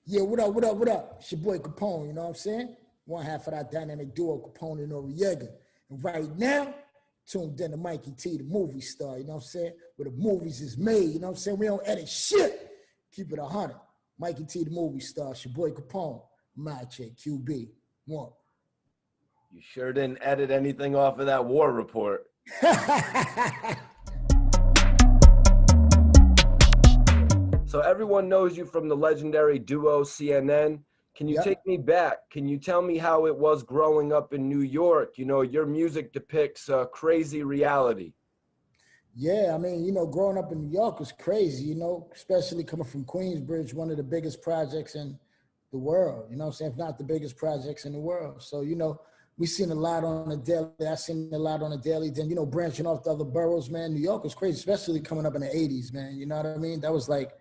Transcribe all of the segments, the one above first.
Yeah, what up, what up, what up? It's your boy Capone, you know what I'm saying? One half of that dynamic duo, Capone-N-Norega. And right now, tuned in to Mikey T, the movie star, you know what I'm saying? Where the movies is made, you know what I'm saying? We don't edit shit. Keep it 100. Mikey T, the movie star. It's your boy Capone. I'm out here, QB. One. You sure didn't edit anything off of that war report. So everyone knows you from the legendary duo CNN. Can you take me back? Can you tell me how it was growing up in New York? You know, your music depicts a crazy reality. Yeah, I mean, you know, growing up in New York was crazy, you know, especially coming from Queensbridge, one of the biggest projects in the world, you know what I'm saying? If not the biggest projects in the world. So, you know, we seen a lot on the daily. I seen a lot on the daily. Then, you know, branching off to other boroughs, man, New York was crazy, especially coming up in the 80s, man. You know what I mean? That was like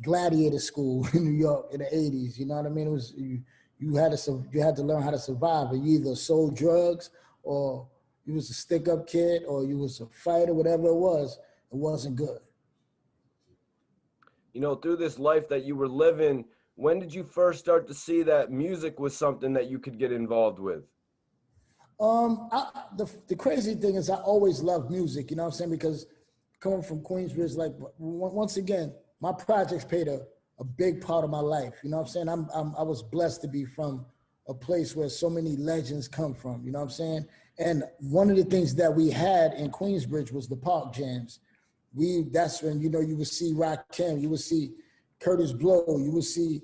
gladiator school in New York in the 80s. You know what I mean? It was you had to learn how to survive. You either sold drugs or you was a stick-up kid or you was a fighter, whatever it wasn't good. You know, through this life that you were living, when did you first start to see that music was something that you could get involved with? The crazy thing is I always loved music, you know what I'm saying? Because coming from Queensbridge, like once again, my projects played a big part of my life. You know what I'm saying? I was blessed to be from a place where so many legends come from, you know what I'm saying? And one of the things that we had in Queensbridge was the park jams. That's when, you know, you would see Rakim, you would see Curtis Blow, you would see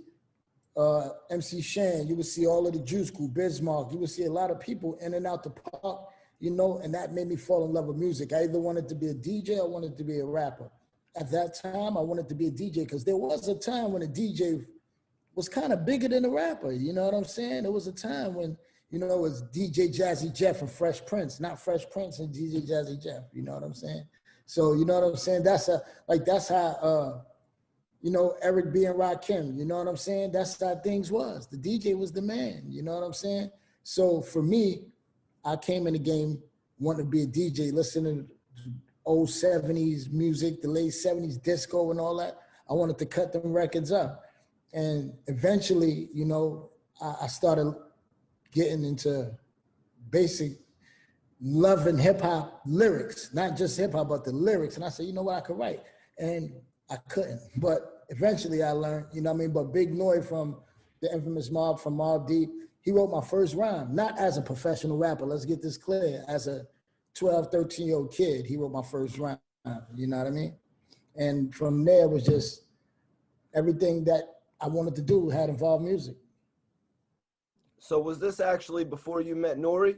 MC Shan, you would see all of the Juice Crew, Bismarck, you would see a lot of people in and out the park, you know, and that made me fall in love with music. I either wanted to be a DJ or wanted to be a rapper. At that time, I wanted to be a DJ because there was a time when a DJ was kind of bigger than a rapper, you know what I'm saying? There was a time when, you know, it was DJ Jazzy Jeff and Fresh Prince, not Fresh Prince and DJ Jazzy Jeff, you know what I'm saying? So, you know what I'm saying? That's how, you know, Eric B. and Rakim, you know what I'm saying? That's how things was. The DJ was the man, you know what I'm saying? So for me, I came in the game wanting to be a DJ, listening to old 70s music, the late 70s disco and all that. I wanted to cut them records up. And eventually, you know, I started getting into basic loving hip hop lyrics, not just hip hop, but the lyrics. And I said, you know what, I could write. And I couldn't, but eventually I learned, you know what I mean? But Big N.O.R.E from the infamous Mob from Mobb Deep, he wrote my first rhyme, not as a professional rapper, let's get this clear, as a 12, 13-year-old kid, he wrote my first rhyme, you know what I mean? And from there was just everything that I wanted to do had involved music. So was this actually before you met N.O.R.E?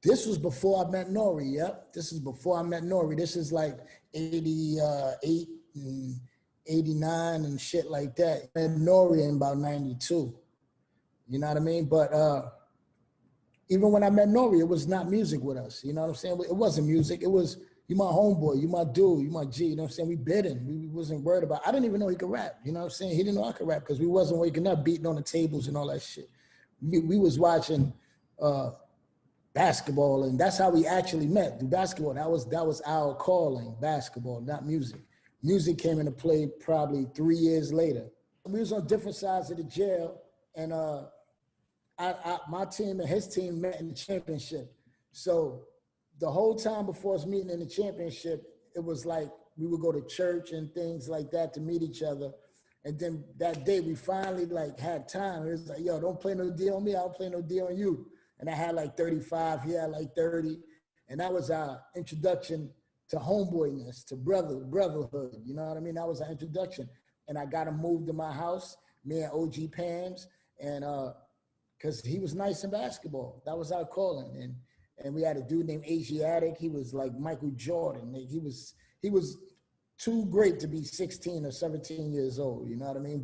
This was before I met N.O.R.E, yep. This is before I met N.O.R.E. This is like 88 and 89 and shit like that. I met N.O.R.E in about 92, you know what I mean? But even when I met N.O.R.E, it was not music with us, you know what I'm saying? It wasn't music, it was, you my homeboy, you my dude, you my G, you know what I'm saying? We bidding, we wasn't worried about, I didn't even know he could rap, you know what I'm saying? He didn't know I could rap because we wasn't waking up beating on the tables and all that shit. We was watching basketball, and that's how we actually met, through basketball. That was our calling, basketball, not music. Music came into play probably 3 years later. We was on different sides of the jail, and my team and his team met in the championship. So the whole time before us meeting in the championship, it was like we would go to church and things like that to meet each other. And then that day we finally like had time. It was like, yo, don't play no D on me, I'll play no D on you. And I had like 35, he had like 30. And that was our introduction to homeboyness, to brotherhood. You know what I mean? That was our introduction. And I got him moved to my house, me and OG Pam's, and because he was nice in basketball. That was our calling. And we had a dude named Asiatic. He was like Michael Jordan. He was too great to be 16 or 17 years old, you know what I mean?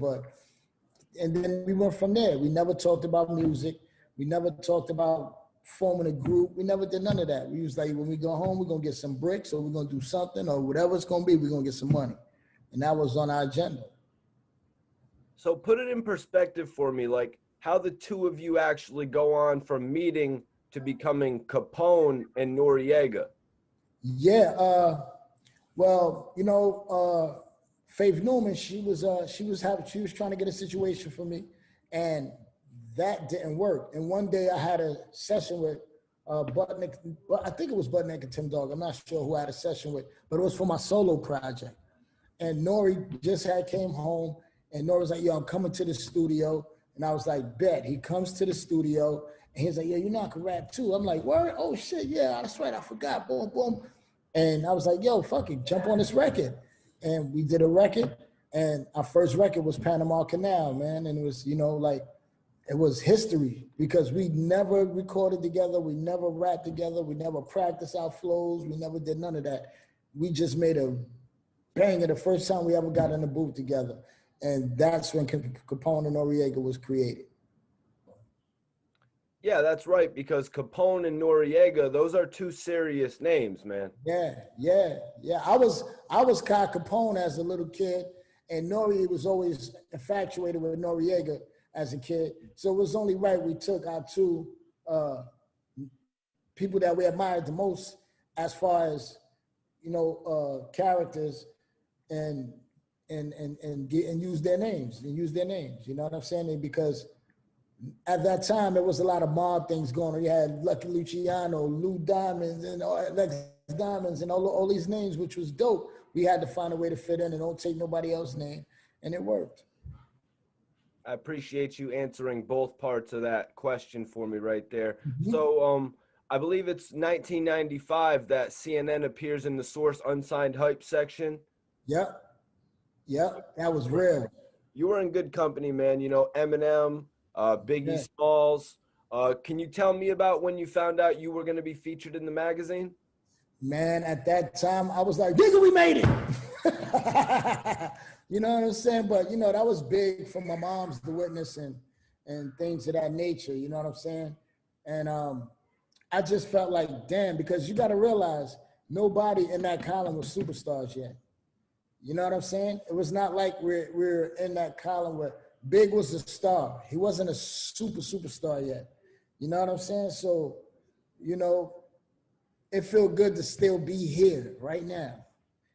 And then we went from there. We never talked about music. We never talked about forming a group. We never did none of that. We was like, when we go home, we're gonna get some bricks or we're gonna do something or whatever it's gonna be, we're gonna get some money. And that was on our agenda. So put it in perspective for me, like how the two of you actually go on from meeting to becoming Capone-N-Norega. Yeah, well, you know, Faith Newman, she was trying to get a situation for me, and that didn't work. And one day I had a session with Buttnick, I think it was Buttnick and Tim Dog. I'm not sure who I had a session with, but it was for my solo project. And N.O.R.E just came home, and N.O.R.E was like, yo, I'm coming to the studio. And I was like, bet. He comes to the studio, and he's like, yeah, you know I can rap too. I'm like, word? Oh shit, yeah, that's right, I forgot, boom, boom. And I was like, yo, fuck it, jump on this record. And we did a record, and our first record was Panama Canal, man. And it was, like, it was history because we never recorded together, we never rapped together, we never practiced our flows, we never did none of that. We just made a banger the first time we ever got in the booth together. And that's when Capone-N-Noreaga was created. Yeah, that's right, because Capone and Noriega, those are two serious names, man. Yeah. I was Kai Capone as a little kid, and N.O.R.E was always infatuated with Noriega as a kid. So it was only right we took our two people that we admired the most as far as, characters and use their names, you know what I'm saying? Because at that time, there was a lot of mob things going on. You had Lucky Luciano, Lou Diamonds, and Lex Diamonds, and all these names, which was dope. We had to find a way to fit in and don't take nobody else's name, and it worked. I appreciate you answering both parts of that question for me right there. So I believe it's 1995 that CNN appears in the Source Unsigned Hype section. Yep, that was real. You were in good company, man. Eminem, Biggie Smalls. Can you tell me about when you found out you were going to be featured in the magazine? Man, at that time, I was like, nigga, we made it. You know what I'm saying? But, that was big for my mom's The Witness and things of that nature. You know what I'm saying? And I just felt like, damn, because you got to realize nobody in that column was superstars yet. You know what I'm saying? It was not like we're in that column where Big was a star. He wasn't a superstar yet. You know what I'm saying? So, it felt good to still be here right now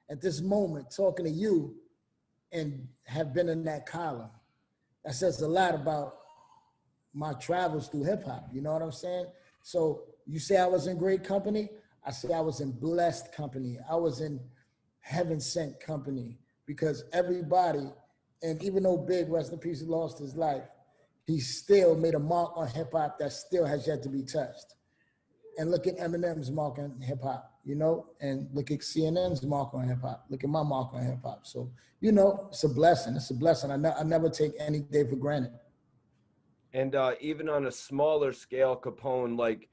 at this moment talking to you and have been in that column. That says a lot about my travels through hip hop. You know what I'm saying? So you say I was in great company. I say I was in blessed company. I was in heaven sent company because everybody, and even though Big, rest in peace, he lost his life, he still made a mark on hip hop that still has yet to be touched. And look at Eminem's mark on hip hop, and look at CNN's mark on hip hop. Look at my mark on hip hop. So, it's a blessing. It's a blessing. I never take any day for granted. And even on a smaller scale, Capone, like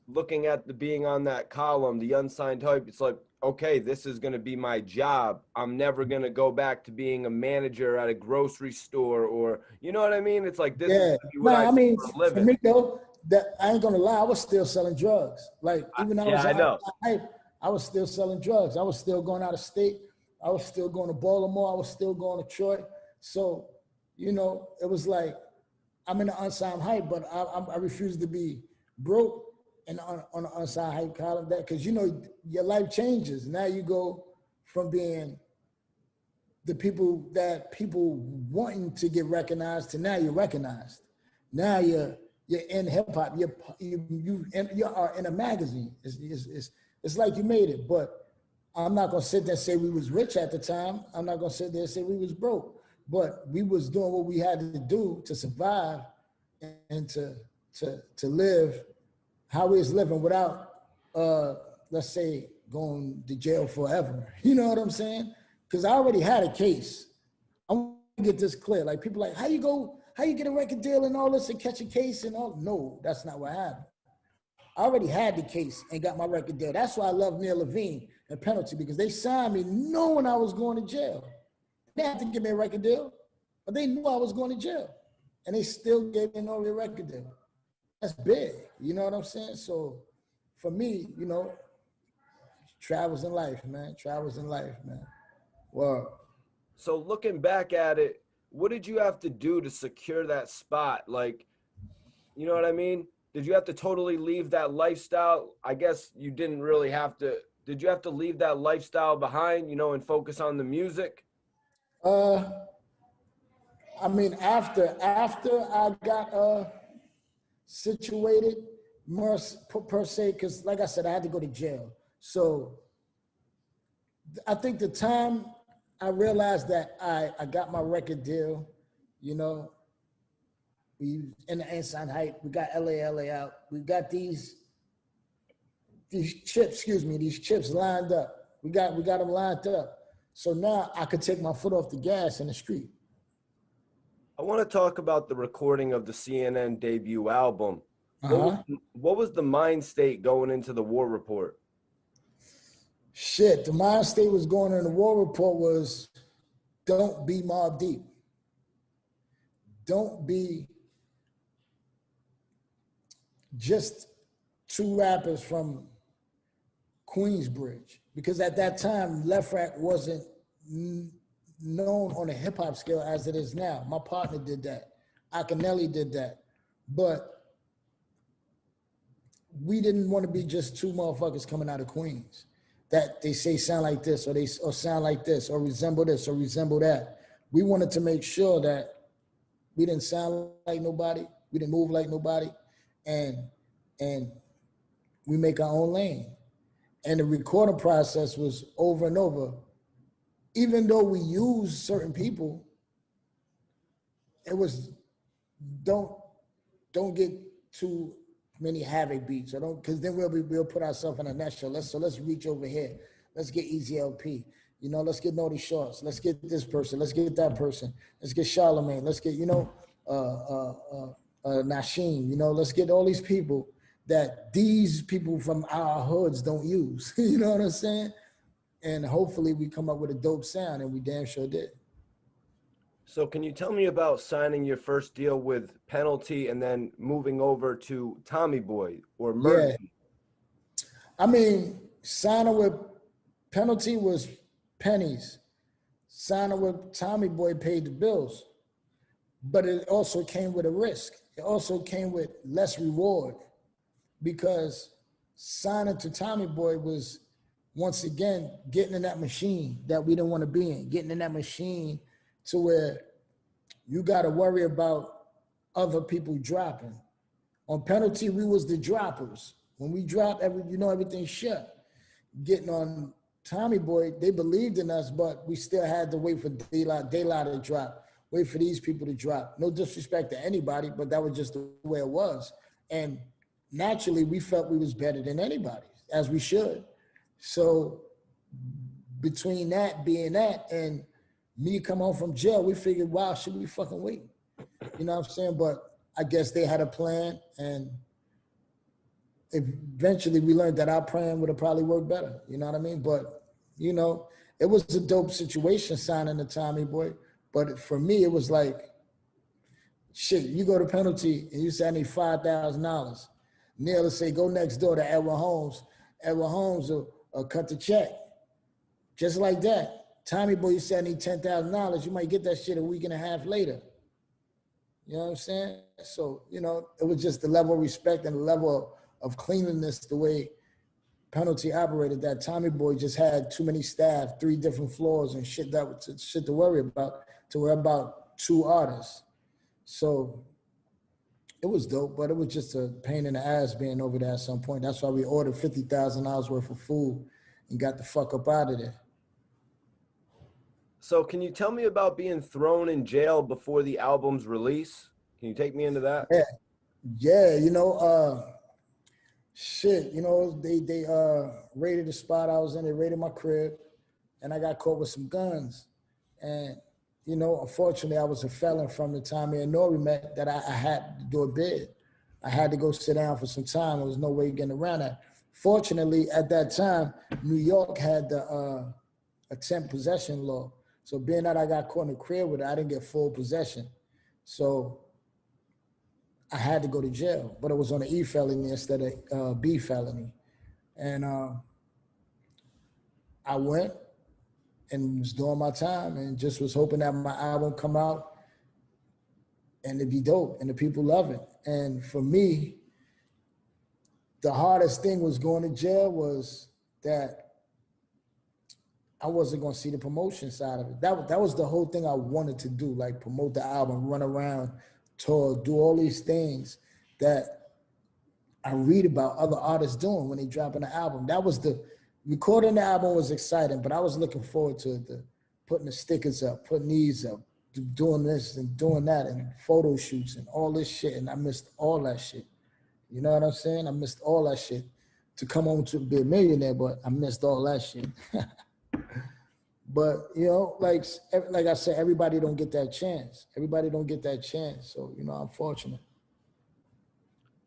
looking at being on that column, the Unsigned Hype, it's like, okay, this is going to be my job. I'm never going to go back to being a manager at a grocery store or, you know what I mean? It's like, this is going to be what I do for a living. For me though, that I ain't gonna lie, I was still selling drugs. Like even though I was still selling drugs. I was still going out of state. I was still going to Baltimore. I was still going to Detroit. So, it was like I'm in the Unsigned Hype, but I refuse to be broke and on the Unsigned Hype column. That because your life changes. Now you go from being the people that people wanting to get recognized to now you're recognized. Now you're in hip hop. You are in a magazine. It's like you made it. But I'm not gonna sit there and say we was rich at the time. I'm not gonna sit there and say we was broke. But we was doing what we had to do to survive and to live how we was living without let's say going to jail forever. You know what I'm saying? Because I already had a case. I want to get this clear. Like people like, how you get a record deal and all this and catch a case and all? No, that's not what happened. I already had the case and got my record deal. That's why I love Neil Levine and Penalty, because they signed me knowing I was going to jail. They had to give me a record deal, but they knew I was going to jail. And they still gave me a record deal. That's big, you know what I'm saying? So for me, travels in life, man. Travels in life, man. Wow. So looking back at it, what did you have to do to secure that spot? Like, you know what I mean? Did you have to totally leave that lifestyle? I guess you didn't really have to. Did you have to leave that lifestyle behind, and focus on the music? I mean, after I got situated, per se, because like I said, I had to go to jail. So I think the time I realized that I got my record deal, you know, we in the Unsigned Hype, we got LA out, we got these chips, these chips lined up. We got them lined up. So now I could take my foot off the gas in the street. I want to talk about the recording of the CNN debut album. What was the mind state going into the war report? Shit, the mind state was going in the war report was, don't be Mobb Deep. Don't be just two rappers from Queensbridge. Because at that time, Left Rack wasn't known on a hip hop scale as it is now. My partner did that. Akinelli did that. But we didn't want to be just two motherfuckers coming out of Queens that they say sound like this, or sound like this, or resemble this, or resemble that. We wanted to make sure that we didn't sound like nobody, we didn't move like nobody, and we make our own lane. And the recording process was over and over. Even though we used certain people, it was don't get too many Havoc beats, or don't, because then we'll put ourselves in a nutshell. So let's reach over here. Let's get Easy LP. You know, let's get Naughty Shorts. Let's get this person. Let's get that person. Let's get Charlemagne. Let's get, Nasheem. You know, let's get all these people that these people from our hoods don't use. You know what I'm saying? And hopefully we come up with a dope sound, and we damn sure did. So can you tell me about signing your first deal with Penalty and then moving over to Tommy Boy or Murder? Yeah. I mean, signing with Penalty was pennies. Signing with Tommy Boy paid the bills. But it also came with a risk. It also came with less reward, because signing to Tommy Boy was, once again, getting in that machine that we didn't want to be in, getting in that machine to where you got to worry about other people dropping. On Penalty, we was the droppers. When we dropped, everything shut. Getting on Tommy Boy, they believed in us, but we still had to wait for Daylight to drop, wait for these people to drop. No disrespect to anybody, but that was just the way it was. And naturally, we felt we was better than anybody, as we should. So between that, being that, and me come home from jail, we figured, wow, should we fucking wait? You know what I'm saying? But I guess they had a plan, and eventually we learned that our plan would have probably worked better. You know what I mean? But, you know, it was a dope situation signing to Tommy Boy. But for me, it was like, shit, you go to Penalty and you say, I need $5,000. Neil will say, go next door to Edwin Holmes. Edwin Holmes will cut the check. Just like that. Tommy Boy, you said I need $10,000. You might get that shit a week and a half later. You know what I'm saying? So, you know, it was just the level of respect and the level of cleanliness, the way Penalty operated, that Tommy Boy just had too many staff, 3 different floors and shit to worry about, to worry about 2 artists. So it was dope, but it was just a pain in the ass being over there at some point. That's why we ordered $50,000 worth of food and got the fuck up out of there. So can you tell me about being thrown in jail before the album's release? Can you take me into that? Yeah, you know, shit, you know, they raided the spot I was in, they raided my crib, and I got caught with some guns. And, you know, unfortunately, I was a felon from the time me and N.O.R.E met, that I had to do a bid. I had to go sit down for some time. There was no way getting around that. Fortunately, at that time, New York had the attempt possession law. So being that I got caught in the crib with it, I didn't get full possession. So I had to go to jail, but it was on an E felony instead of B felony. And I went and was doing my time and just was hoping that my album come out and it'd be dope and the people love it. And for me, the hardest thing was going to jail was that I wasn't gonna see the promotion side of it. That was the whole thing I wanted to do, like promote the album, run around, tour, do all these things that I read about other artists doing when they dropping an album. That was recording the album was exciting, but I was looking forward to putting the stickers up, putting these up, doing this and doing that, and photo shoots and all this shit. And I missed all that shit. You know what I'm saying? I missed all that shit to come home to be a millionaire, but I missed all that shit. But you know, like I said, everybody don't get that chance. Everybody don't get that chance. So you know, I'm fortunate.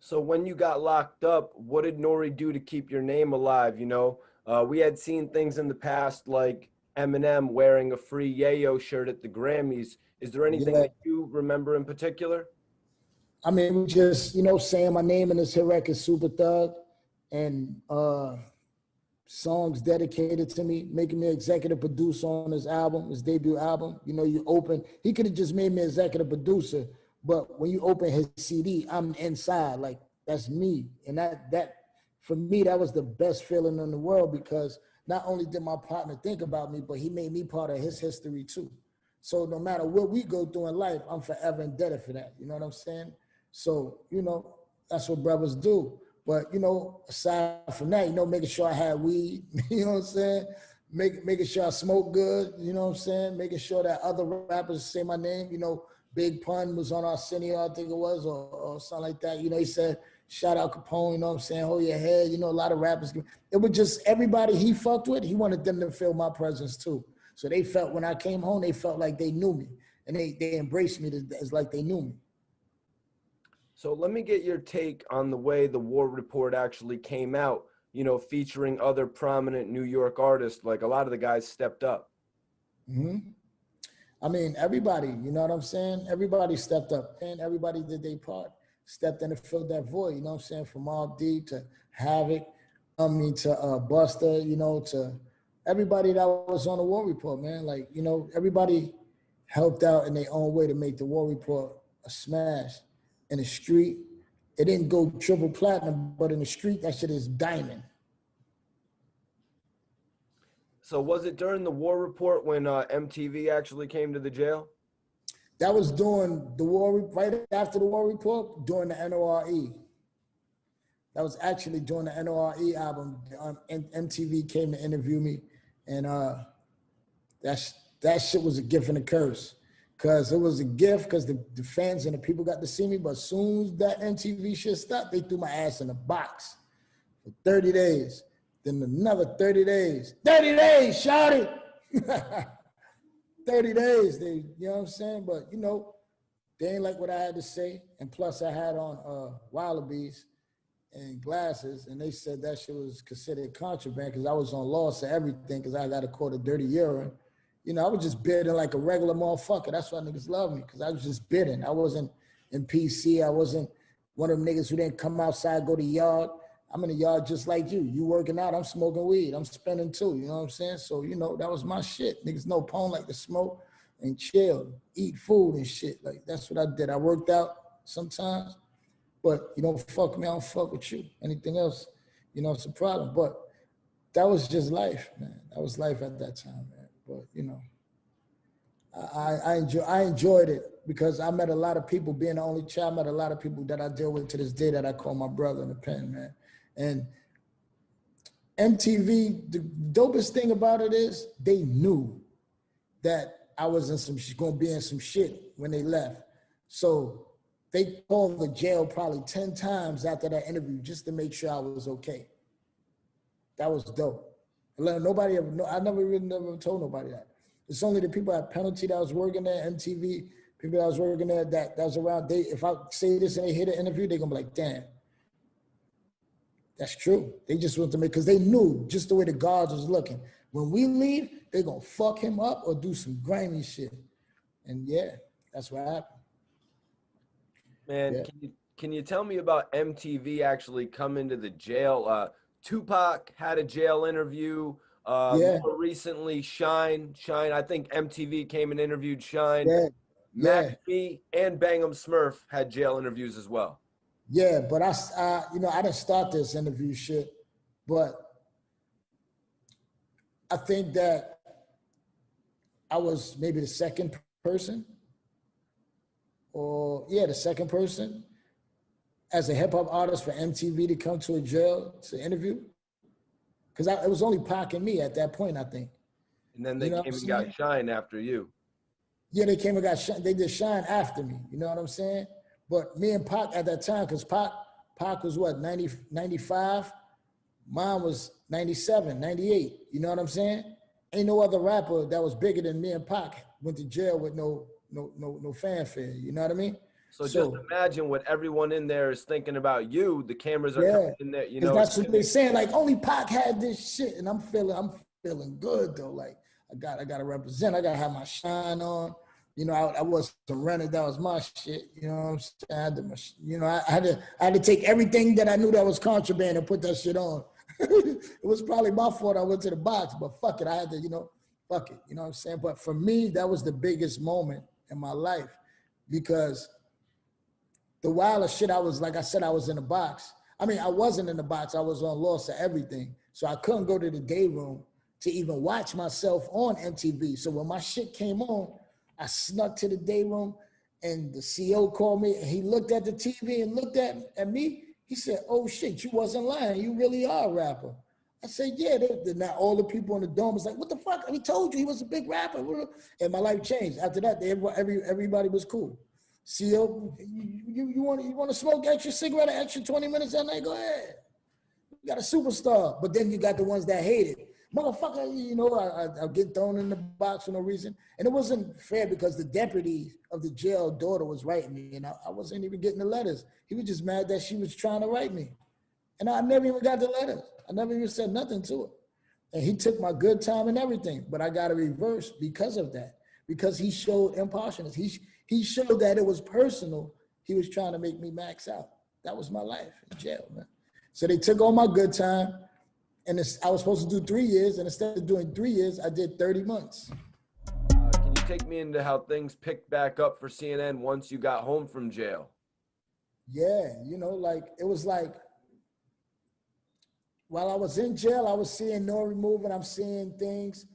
So when you got locked up, what did N.O.R.E do to keep your name alive? You know, we had seen things in the past like Eminem wearing a free Yayo shirt at the Grammys. Is there anything Yeah. that you remember in particular? I mean, just, you know, saying my name in this hit record, Super Thug, and songs dedicated to me, making me executive producer on his album, his debut album. You know, he could have just made me executive producer, but when you open his CD, I'm inside, like that's me. And that for me, that was the best feeling in the world, because not only did my partner think about me, but he made me part of his history too. So no matter what we go through in life, I'm forever indebted for that. You know what I'm saying? So, you know, that's what brothers do. But, you know, aside from that, you know, making sure I had weed, you know what I'm saying? Making sure I smoke good, you know what I'm saying? Making sure that other rappers say my name. You know, Big Pun was on Arsenio, I think it was, or something like that. You know, he said, shout out Capone, you know what I'm saying? Hold your head. You know, a lot of rappers. It was just everybody he fucked with, he wanted them to feel my presence too. So they felt when I came home, they felt like they knew me. And they embraced me as like they knew me. So let me get your take on the way the War Report actually came out, you know, featuring other prominent New York artists, like a lot of the guys stepped up. Mm-hmm. I mean, everybody, you know what I'm saying? Everybody stepped up and everybody did their part, stepped in and filled that void, you know what I'm saying? From All D to Havoc, to Buster, you know, to everybody that was on the War Report, man. Like, you know, everybody helped out in their own way to make the War Report a smash. In the street, it didn't go triple platinum, but in the street, that shit is diamond. So was it during the War Report when MTV actually came to the jail? That was during the War, right after the War Report, during the N.O.R.E. That was actually during the N.O.R.E. album. MTV came to interview me, and that shit was a gift and a curse. Because it was a gift because the fans and the people got to see me, but as soon as that MTV shit stopped, they threw my ass in a box for 30 days. Then another 30 days. 30 days, shout it! 30 days, you know what I'm saying? But, you know, they ain't like what I had to say. And plus I had on wallabies and glasses, and they said that shit was considered contraband because I was on loss of everything because I got caught a dirty urine. You know, I was just bidding like a regular motherfucker. That's why niggas love me, because I was just bidding. I wasn't in PC. I wasn't one of them niggas who didn't come outside, go to yard. I'm in the yard just like you. You working out, I'm smoking weed. I'm spending too, you know what I'm saying? So, you know, that was my shit. Niggas know Pone like to smoke and chill, eat food and shit. Like, that's what I did. I worked out sometimes, but you don't fuck me, I don't fuck with you. Anything else, you know, it's a problem. But that was just life, man. That was life at that time, man. But, you know, I enjoyed it because I met a lot of people. Being the only child, I met a lot of people that I deal with to this day that I call my brother in the pen, man. And MTV, the dopest thing about it is they knew that I was going to be in some shit when they left. So they called the jail probably 10 times after that interview just to make sure I was okay. That was dope. Nobody ever know. I never told nobody that. It's only the people at Penalty that was working there, MTV, people that was working there that was around. If I say this and they hear the interview, they're gonna be like, damn, that's true. They just want to make, because they knew just the way the guards was looking. When we leave, they're gonna fuck him up or do some grimy shit. And yeah, that's what happened. Man, Yeah. can you tell me about MTV actually coming to the jail? Tupac had a jail interview. More recently, Shine. I think MTV came and interviewed Shine. Yeah. Mac B and Bang'em Smurf had jail interviews as well. Yeah, but you know, I didn't start this interview shit, but I think that I was maybe the second person, or yeah, the second person as a hip hop artist for MTV to come to a jail to interview. Because it was only Pac and me at that point, I think. And then they came and got Shine after you. Yeah, they came and got Shine. They did Shine after me. You know what I'm saying? But me and Pac at that time, because Pac was what, 90, 95? Mine was 97, 98. You know what I'm saying? Ain't no other rapper that was bigger than me and Pac went to jail with no fanfare. You know what I mean? So just imagine what everyone in there is thinking about you. The cameras are coming in there, you know. That's what they're saying. Like, only Pac had this shit, and I'm feeling good though. Like, I gotta represent. I gotta have my shine on. You know, I wasn't rented. That was my shit. You know what I'm saying? I had to take everything that I knew that was contraband and put that shit on. It was probably my fault I went to the box, but fuck it. I had to, fuck it. You know what I'm saying? But for me, that was the biggest moment in my life, because the wildest shit, I was, like I said, I was in the box. I mean, I wasn't in the box. I was on loss of everything. So I couldn't go to the day room to even watch myself on MTV. So when my shit came on, I snuck to the day room, and the CEO called me, and he looked at the TV and looked at me. He said, "Oh shit, you wasn't lying. You really are a rapper." I said, "Yeah." Now all the people in the dome was like, "What the fuck? We told you he was a big rapper." And my life changed. After that, everybody was cool. CEO, you want to smoke extra cigarette, extra 20 minutes that night? Go ahead. You got a superstar. But then you got the ones that hate it. Motherfucker, I get thrown in the box for no reason. And it wasn't fair, because the deputy of the jail daughter was writing me, and I wasn't even getting the letters. He was just mad that she was trying to write me. And I never even got the letters. I never even said nothing to her. And he took my good time and everything, but I got a reverse because of that, because he showed impartialness. He showed that it was personal. He was trying to make me max out. That was my life in jail, man. So they took all my good time, and I was supposed to do 3 years, and instead of doing 3 years, I did 30 months. Can you take me into how things picked back up for CNN once you got home from jail? Yeah, it was like, while I was in jail, I was seeing N.O.R.E moving, I'm seeing things.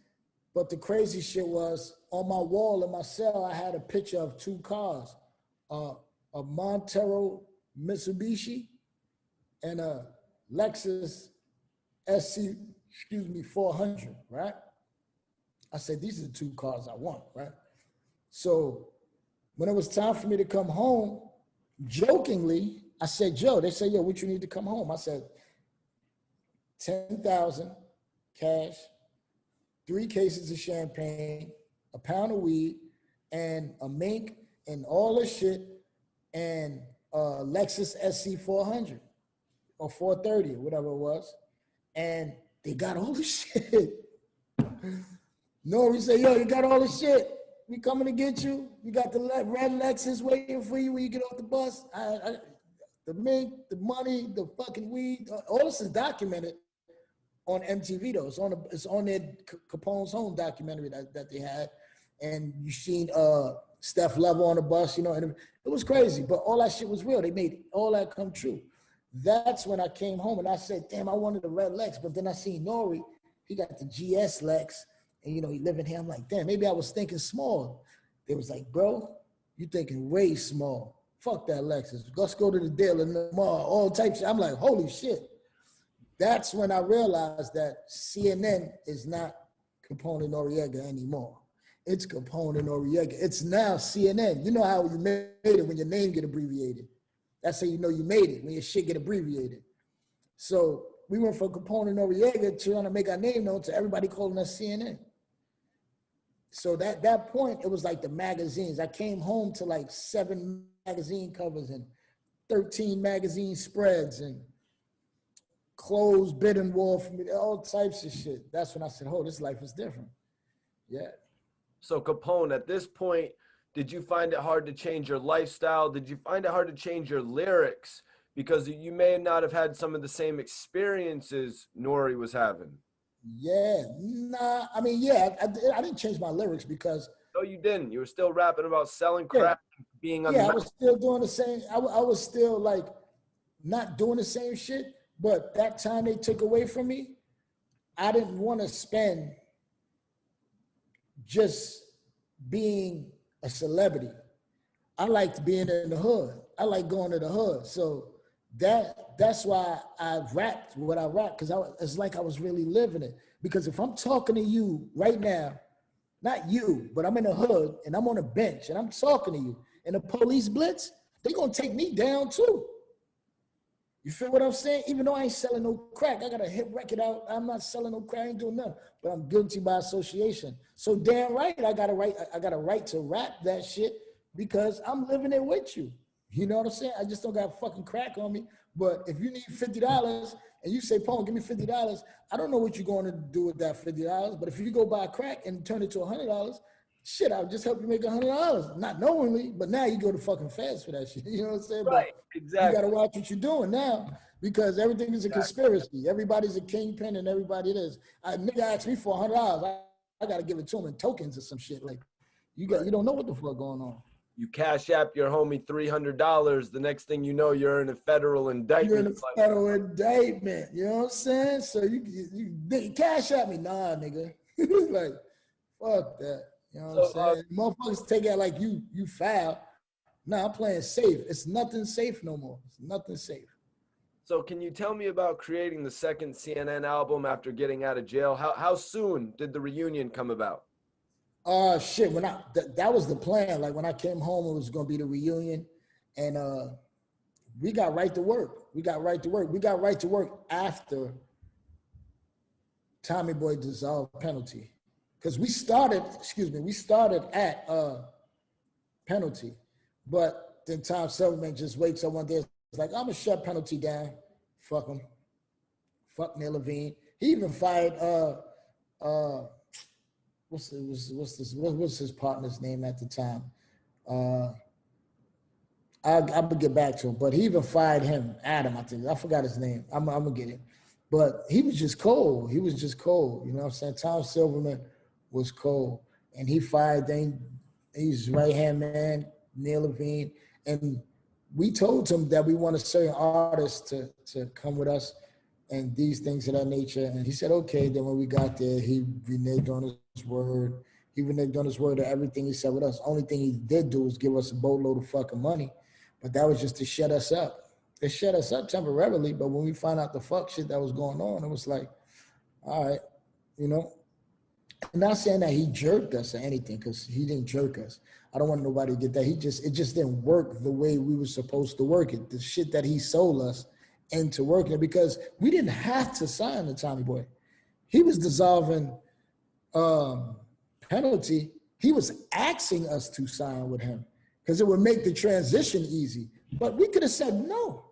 But the crazy shit was, on my wall in my cell, I had a picture of 2 cars, a Montero Mitsubishi and a Lexus SC, 400, right? I said, these are the 2 cars I want, right? So when it was time for me to come home, jokingly, I said, Joe, they said, yo, what you need to come home? I said, 10,000 cash, 3 cases of champagne, a pound of weed, and a mink, and all this shit, and a Lexus SC 400 or 430, whatever it was. And they got all the shit. N.O.R.E said, yo, you got all the shit. We coming to get you. You got the red Lexus waiting for you when you get off the bus. The mink, the money, the fucking weed, all this is documented on MTV though. It's on their Capone's Home documentary that they had. And you seen Steph Level on the bus, and it was crazy, but all that shit was real. They made all that come true. That's when I came home and I said, damn, I wanted a red Lex, but then I seen N.O.R.E, he got the GS Lex, and he living here. I'm like, damn, maybe I was thinking small. They was like, bro, you thinking way small. Fuck that Lexus. Let's go to the dealer tomorrow, all types of shit. I'm like, holy shit. That's when I realized that CNN is not Capone-N-Noreaga anymore. It's Capone-N-Noreaga. It's now CNN. You know how you made it when your name get abbreviated. That's how you know you made it, when your shit get abbreviated. So we went from Capone-N-Noreaga trying to make our name known to everybody calling us CNN. So that point, it was like the magazines. I came home to like 7 magazine covers and 13 magazine spreads and clothes bidding war for me, all types of shit. That's when I said, oh, this life is different. Yeah. So Capone, at this point, did you find it hard to change your lifestyle? Did you find it hard to change your lyrics? Because you may not have had some of the same experiences N.O.R.E was having. Yeah, nah, I mean, yeah, I didn't change my lyrics because. No, you didn't. You were still rapping about selling crack, being on the. Yeah, I was still doing the same. I was still like not doing the same shit, but that time they took away from me, I didn't want to spend just being a celebrity. I liked being in the hood. I like going to the hood. So that's why I rapped what I rapped, because it's like I was really living it. Because if I'm talking to you right now, not you, but I'm in the hood and I'm on a bench and I'm talking to you, and the police blitz, they gonna take me down too. You feel what I'm saying? Even though I ain't selling no crack, I got a hit record out. I'm not selling no crack, I ain't doing nothing, but I'm guilty by association. So damn right, I got a right to rap that shit because I'm living it with you. You know what I'm saying? I just don't got fucking crack on me. But if you need $50 and you say, Paul, give me $50, I don't know what you're going to do with that $50. But if you go buy crack and turn it to $100, shit, I'll just help you make $100, not knowingly, but now you go to fucking feds for that shit. You know what I'm saying? Right, but exactly. You got to watch what you're doing now because everything is a conspiracy. Everybody's a kingpin and everybody it is. A nigga asked me for $100, I got to give it to him in tokens or some shit. Like, you don't know what the fuck going on. You cash app your homie $300. The next thing you know, you're in a federal indictment. You're in a federal indictment. You know what I'm saying? So you cash at me, nah, nigga. Like, fuck that. You know what I'm saying? Motherfuckers take it like you foul. Nah, I'm playing safe. It's nothing safe no more. It's nothing safe. So can you tell me about creating the second CNN album after getting out of jail? How soon did the reunion come about? Shit, when that was the plan. Like when I came home, it was gonna be the reunion, and we got right to work. We got right to work after Tommy Boy dissolved penalty, because we started at penalty, but then Tom Silverman just wakes up one day, it's like, I'm gonna shut penalty down. Fuck him. Fuck Neil Levine. He even fired what's his partner's name at the time? I'll get back to him, but he even fired him, Adam, I think. I forgot his name. I'm gonna get it. But he was just cold. You know what I'm saying? Tom Silverman was cold. And he fired his right-hand man, Neil Levine. And we told him that we want a certain artist to come with us and these things of that nature. And he said, okay. Then when we got there, he reneged on his word. He reneged on his word to everything he said with us. Only thing he did do was give us a boatload of fucking money. But that was just to shut us up. It shut us up temporarily. But when we found out the fuck shit that was going on, it was like, all right, you know. I'm not saying that he jerked us or anything, because he didn't jerk us. I don't want nobody to get that. It just didn't work the way we were supposed to work it. The shit that he sold us into working it, because we didn't have to sign the Tommy Boy. He was dissolving penalty. He was asking us to sign with him because it would make the transition easy. But we could have said no.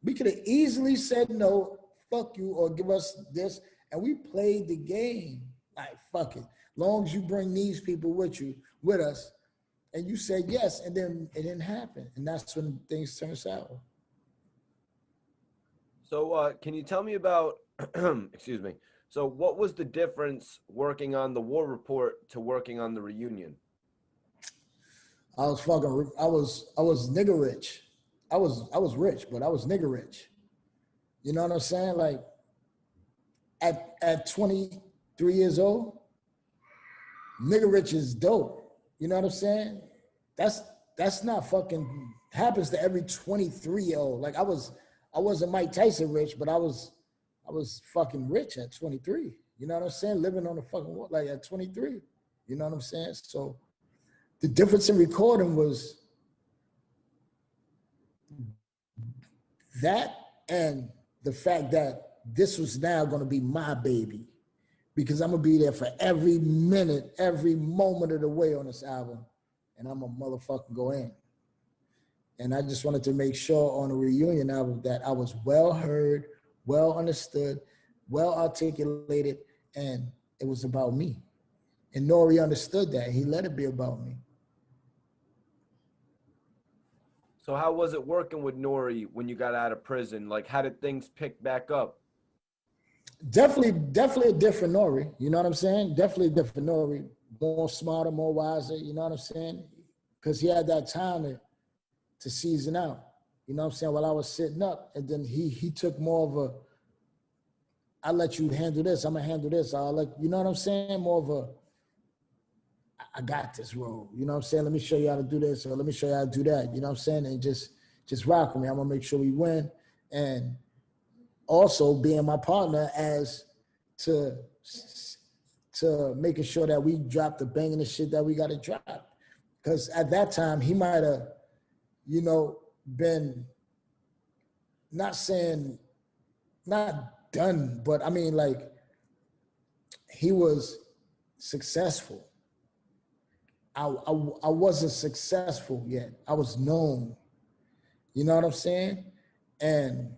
We could have easily said no, fuck you, or give us this. And we played the game. Like, fuck it. Long as you bring these people with us, and you said yes, and then it didn't happen. And that's when things turn sour. So can you tell me about, excuse me. So what was the difference working on the War Report to working on the reunion? I was nigga rich. I was rich, but I was nigga rich. You know what I'm saying? Like at 23 years old, nigga rich is dope. You know what I'm saying? That's not fucking happens to every 23-year-old. Like I wasn't Mike Tyson rich, but I was fucking rich at 23. You know what I'm saying? Living on the fucking wall, like at 23. You know what I'm saying? So the difference in recording was that, and the fact that this was now going to be my baby, because I'm going to be there for every minute, every moment of the way on this album, and I'm a motherfucking go in. And I just wanted to make sure on the reunion album that I was well heard, well understood, well articulated, and it was about me. And N.O.R.E understood that. He let it be about me. So how was it working with N.O.R.E when you got out of prison? Like, how did things pick back up? Definitely a different N.O.R.E. You know what I'm saying? Definitely a different N.O.R.E. More smarter, more wiser. You know what I'm saying? Because he had that time to season out. You know what I'm saying? While I was sitting up, and then he took more of a, I'll let you handle this. I'm gonna handle this. You know what I'm saying? More of a, I got this role. You know what I'm saying? Let me show you how to do this, or let me show you how to do that. You know what I'm saying? And just rock with me. I'm gonna make sure we win. And also being my partner as to making sure that we drop the banging shit that we gotta drop. Because at that time he might have, you know, been not done, but I mean, like, he was successful. I wasn't successful yet. I was known. You know what I'm saying? And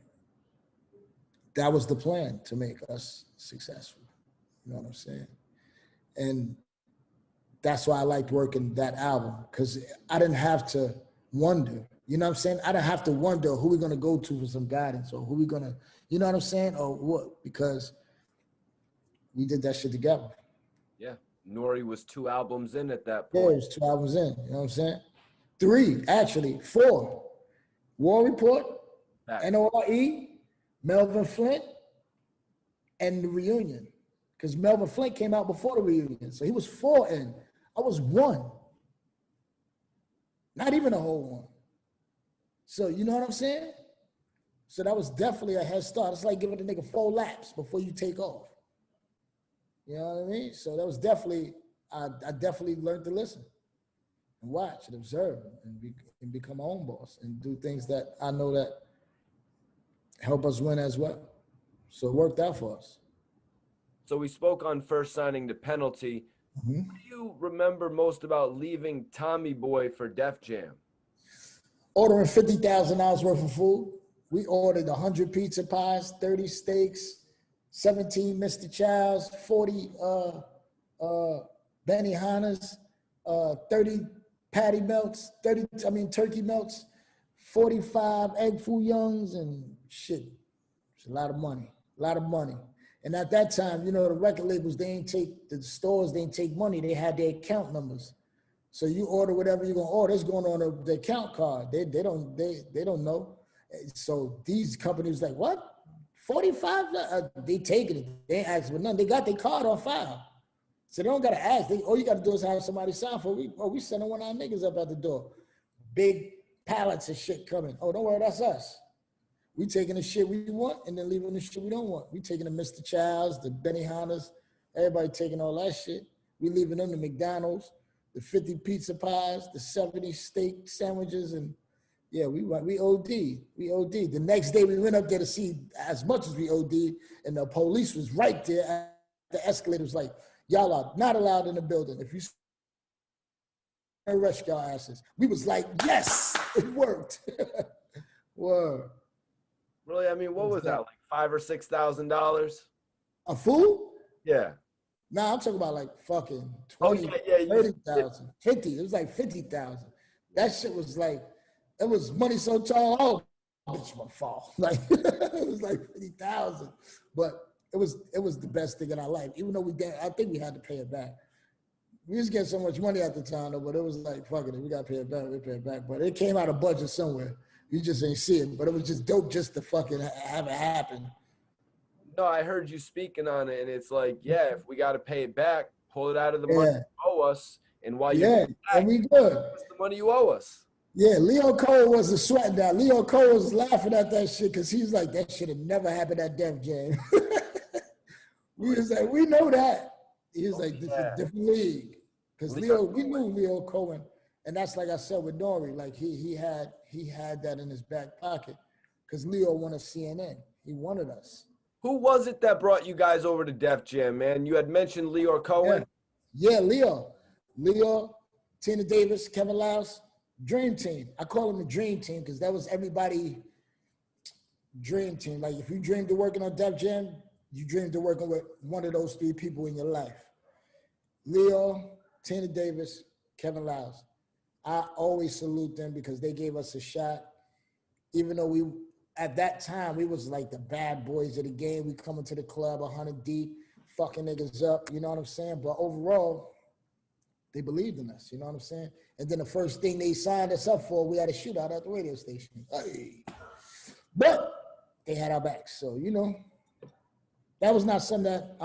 that was the plan, to make us successful. You know what I'm saying? And that's why I liked working that album, because I didn't have to wonder. You know what I'm saying? I didn't have to wonder who we're gonna go to for some guidance, or who we're gonna, you know what I'm saying? Or what, because we did that shit together. Yeah. N.O.R.E was 2 albums in at that Yeah, point. it was 2 albums in, you know what I'm saying? 3, actually, 4. War Report, N.O.R.E, Melvin Flint, and the Reunion. Because Melvin Flint came out before the Reunion. So he was 4 in. I was 1. Not even a whole 1. So you know what I'm saying? So that was definitely a head start. It's like giving a nigga 4 laps before you take off. You know what I mean? So that was definitely, I definitely learned to listen and watch and observe and become my own boss and do things that I know that help us win as well. So it worked out for us. So we spoke on first signing to Penalty. Mm-hmm. What do you remember most about leaving Tommy Boy for Def Jam? Ordering $50,000 worth of food. We ordered 100 pizza pies, 30 steaks, 17 Mr. Childs, 40 Benihana's, 30 patty melts, turkey melts, 45 egg foo youngs, and shit. It's a lot of money, And at that time, you know, the record labels, the stores didn't take money. They had their account numbers. So you order whatever you're gonna order, it's going on the account card. They don't know. So these companies like, what? 45? They taking it. They ain't asking for nothing. They got their card on file. So they don't gotta ask. All you gotta do is have somebody sign for it. We sending one of our niggas up at the door. Big pallets of shit coming. Oh, don't worry, that's us. We taking the shit we want and then leaving the shit we don't want. We taking the Mr. Childs, the Benihanas, everybody taking all that shit. We leaving them the McDonald's, the 50 pizza pies, the 70 steak sandwiches, and yeah, we OD'd. We OD'd. The next day we went up there to see as much as we OD'd, and the police was right there at the escalator. Was like, y'all are not allowed in the building. If you arrest y'all asses. We was like, yes, it worked. Word. Really? I mean, what was that, like $5,000 or $6,000? A fool? Yeah. Nah, I'm talking about like fucking 20, 30,000, 50. It was like 50,000. That shit was like, it was money so tall, oh, bitch would fall. Like, it was like 50,000. But it was the best thing in our life. Even though I think we had to pay it back. We was getting so much money at the time, though, but it was like, fuck it, we got to pay it back, we pay it back. But it came out of budget somewhere. You just ain't see it, but it was just dope just to fucking have it happen. No, I heard you speaking on it, and it's like, yeah, if we got to pay it back, pull it out of the money you owe us, and while you and we good. What's the money you owe us? Yeah, Leo Cole wasn't sweating that. Leo Cole was laughing at that shit because he's like, that should have never happened at Def Jam. We was like, we know that. He was like, this is a different league. Because we knew Leo Cohen. And that's like I said with N.O.R.E, like he had that in his back pocket because Leo wanted CNN. He wanted us. Who was it that brought you guys over to Def Jam, man? You had mentioned Leo Cohen. Yeah, Leo, Tina Davis, Kevin Louse, Dream Team. I call them the Dream Team because that was everybody dream team. Like if you dreamed of working on Def Jam, you dreamed of working with one of those 3 people in your life. Leo, Tina Davis, Kevin Louse. I always salute them because they gave us a shot. Even though at that time, we was like the bad boys of the game. We come into the club 100 deep, fucking niggas up, you know what I'm saying? But overall, they believed in us, you know what I'm saying? And then the first thing they signed us up for, we had a shootout at the radio station. Hey. But they had our backs, so, you know, that was not something that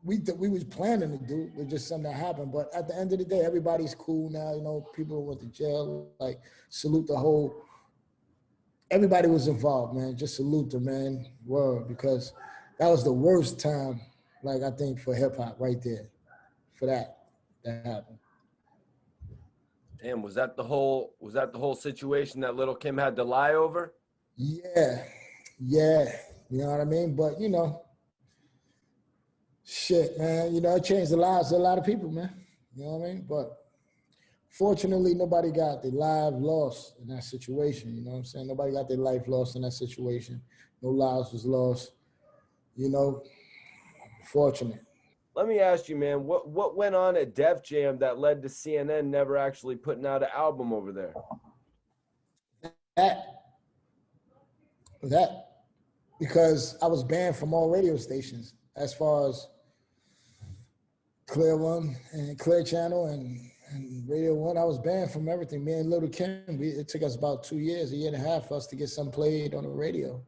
we was planning to do. It's just something that happened. But at the end of the day, everybody's cool now. You know, people went to jail. Like, salute the whole. Everybody was involved, man. Just salute them, man. Word, because that was the worst time. Like, I think for hip hop, right there, for that happened. Damn, was that the whole situation that Little Kim had to lie over? Yeah, yeah. You know what I mean? But you know, shit, man. You know, it changed the lives of a lot of people, man. You know what I mean? But fortunately, nobody got their life lost in that situation. You know what I'm saying? Nobody got their life lost in that situation. No lives was lost. You know, fortunate. Let me ask you, man, what went on at Def Jam that led to CNN never actually putting out an album over there? That because I was banned from all radio stations as far as Clear One and Clear Channel and Radio One. I was banned from everything. Me and Little Kim, it took us about 2 years, a year and a half for us to get something played on the radio.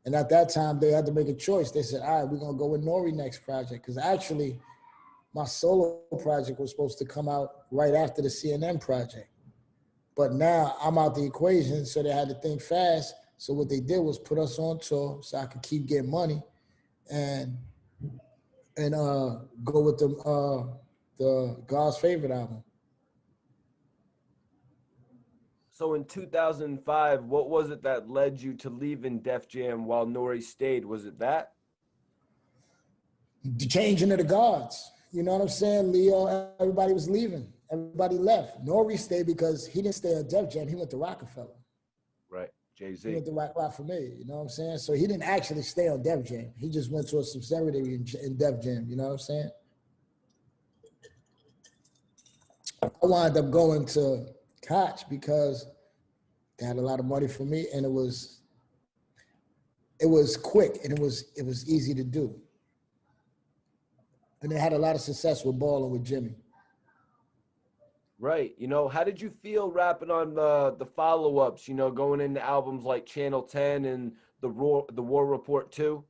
And at that time, they had to make a choice. They said, all right, we're going to go with N.O.R.E next project. Because actually, my solo project was supposed to come out right after the CNN project. But now I'm out the equation, so they had to think fast. So what they did was put us on tour so I could keep getting money and go with the God's Favorite album. So in 2005, what was it that led you to leaving Def Jam while N.O.R.E stayed? Was it that? The changing of the guards. You know what I'm saying? Leo, everybody was leaving. Everybody left. N.O.R.E stayed because he didn't stay at Def Jam. He went to Rockefeller. Right, Jay-Z. He went to Rock for me, you know what I'm saying? So he didn't actually stay on Def Jam. He just went to a subsidiary in Def Jam, you know what I'm saying? I wound up going to Koch because they had a lot of money for me, and it was quick and it was easy to do. And they had a lot of success with balling with Jimmy. Right. You know, how did you feel rapping on the follow-ups, you know, going into albums like Channel 10 and the War Report 2?